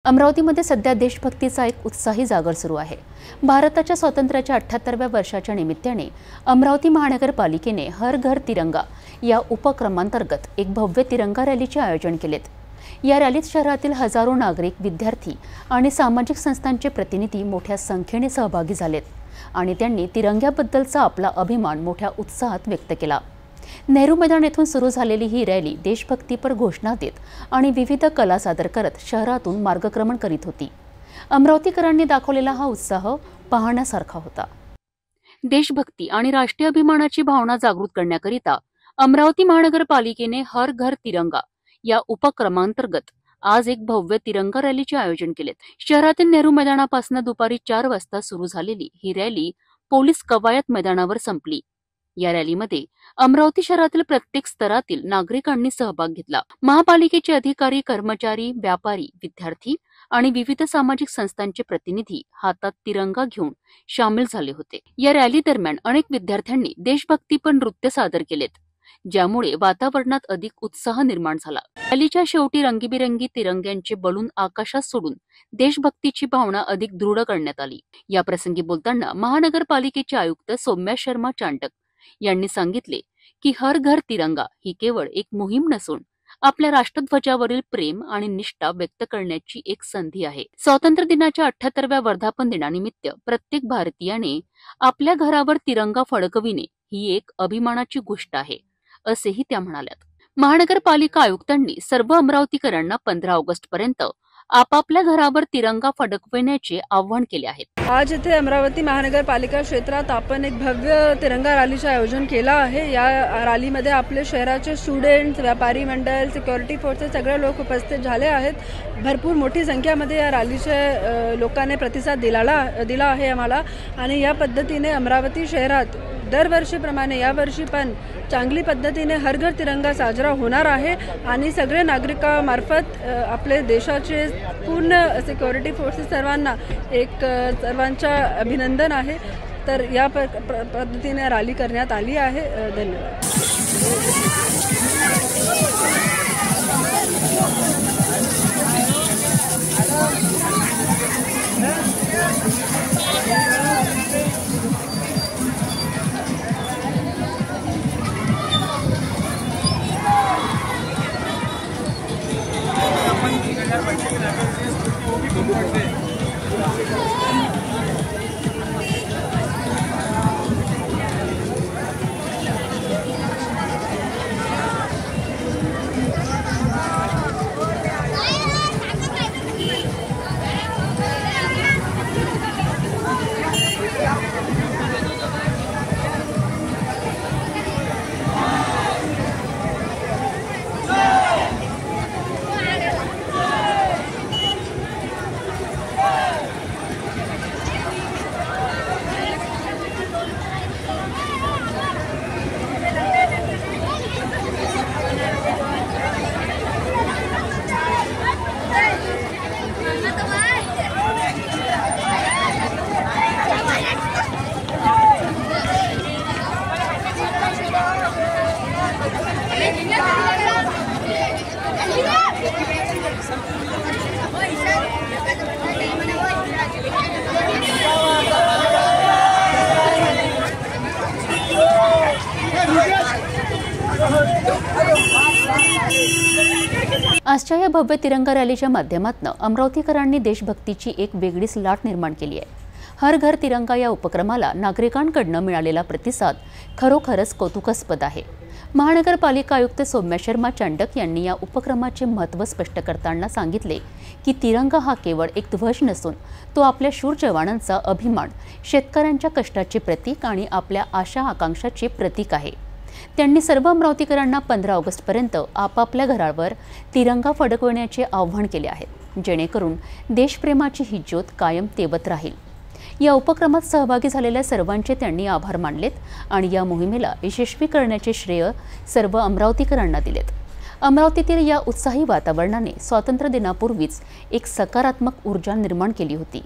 अमरावतीमध्ये सध्या देशभक्तीचा एक उत्साही जागर सुरू आहे। भारताच्या स्वातंत्र्याच्या 78व्या वर्षाच्या निमित्ताने अमरावती महानगरपालिकेने हर घर तिरंगा या उपक्रमांतर्गत एक भव्य तिरंगा रॅलीचे आयोजन केलेत। या रॅलीत शहरातील हजारो नागरिक, विद्यार्थी आणि सामाजिक संस्थांचे प्रतिनिधी मोठ्या संख्येने सहभागी झालेत आणि त्यांनी तिरंग्याबद्दलचा आपला अभिमान मोठ्या उत्साहात व्यक्त केला। नेहरू मैदान येथून सुरू झालेली ही रॅली देशभक्तीपर घोषणा देत आणि विविध कला सादर करत शहरातून मार्गक्रमण करीत होती। अमरावतीकरांनी दाखवलेला हा उत्साह पाहण्यासारखा होता। देशभक्ती आणि राष्ट्रीय अभिमानाची भावना जागृत करण्याकरिता अमरावती महानगरपालिकेने हर घर तिरंगा या उपक्रमांतर्गत आज एक भव्य तिरंगा रॅलीचे आयोजन केले। शहरातील नेहरू मैदानापासून दुपारी 4 वाजता सुरू झालेली ही रॅली पोलीस कवायत मैदानावर संपली। या रॅलीमध्ये अमरावती शहरातील प्रत्येक स्तरातील नागरिकांनी सहभाग घेतला। महापालिकेचे अधिकारी, कर्मचारी, व्यापारी, विद्यार्थी आणि विविध सामाजिक संस्थांचे प्रतिनिधी हातात तिरंगा घेऊन सामील झाले होते। या रॅली दरम्यान अनेक विद्यार्थ्यांनी देशभक्तीपर नृत्य सादर केलेत, ज्यामुळे वातावरणात अधिक उत्साह निर्माण झाला। रॅलीच्या शेवटी रंगीबिरंगी तिरंग्यांचे बलून आकाशात सोडून देशभक्तीची भावना अधिक दृढ करण्यात आली। या प्रसंगी बोलताना महानगरपालिकेचे आयुक्त सौम्या शर्मा चांडक यांनी सांगितले की हर घर तिरंगा ही केवळ एक मोहीम नसून आपल्या राष्ट्रध्वजावरील प्रेम आणि निष्ठा व्यक्त करण्याची एक संधी आहे। स्वातंत्र्य दिनाच्या 78व्या वर्धापन दिनानिमित्त प्रत्येक भारतीयाने आपल्या घरावर तिरंगा फडकविणे ही एक अभिमानाची गोष्ट आहे, असेही त्या म्हणाल्यात। महानगरपालिका आयुक्तांनी सर्व अमरावतीकरांना 15 ऑगस्ट पर्यंत आपापल्या घरावर तिरंगा फडकविण्याचे आवाहन केले आहे। आज इथे अमरावती महानगरपालिका क्षेत्रात आपण एक भव्य तिरंगा रॅलीचे आयोजन केला आहे। या रॅलीमध्ये आपले शहराचे स्टुडंट्स, व्यापारी मंडळ, सिक्युरिटी फोर्सेस सगळे लोक उपस्थित झाले आहेत। भरपूर मोठी संख्येमध्ये या रॅलीचे लोकांनी प्रतिसाद दिला आहे आम्हाला आणि या पद्धतीने अमरावती शहरात दरवर्षीप्रमाणे यावर्षी पण चांगली पद्धतीने हर घर तिरंगा साजरा होणार आहे आणि सगळे नागरिकांमार्फत आपले देशाचे पूर्ण सिक्युरिटी फोर्सेस सर्वांना सर्वांचा अभिनंदन आहे। तर या पद्धतीने रॅली करण्यात आली आहे। धन्यवाद। आजच्या या भव्य तिरंगा रॅलीच्या माध्यमातून अमरावतीकरांनी देशभक्तीची एक वेगळीच लाट निर्माण केली आहे। हर घर तिरंगा या उपक्रमाला नागरिकांकडून मिळालेला प्रतिसाद खरोखरच कौतुकास्पद आहे। महानगरपालिका आयुक्त सौम्या शर्मा चांडक यांनी या उपक्रमाचे महत्त्व स्पष्ट करताना सांगितले की तिरंगा हा केवळ एक ध्वज नसून तो आपल्या शूर जवानांचा अभिमान, शेतकऱ्यांच्या कष्टाचे प्रतीक आणि आपल्या आशा आकांक्षाचे प्रतीक आहे। त्यांनी सर्व अमरावतीकरांना 15 ऑगस्ट पर्यंत आपापल्या घरावर तिरंगा फडकवण्याचे आवाहन केले आहे, जेणेकरून देशप्रेमाची ही ज्योत कायम तेवत राहील। या उपक्रमात सहभागी झालेल्या सर्वांचे त्यांनी आभार मानलेत आणि या मोहिमेला यशस्वी करण्याचे श्रेय सर्व अमरावतीकरांना दिलेत। अमरावतीतील या उत्साही वातावरणाने स्वातंत्र्य दिनापूर्वीच एक सकारात्मक ऊर्जा निर्माण केली होती।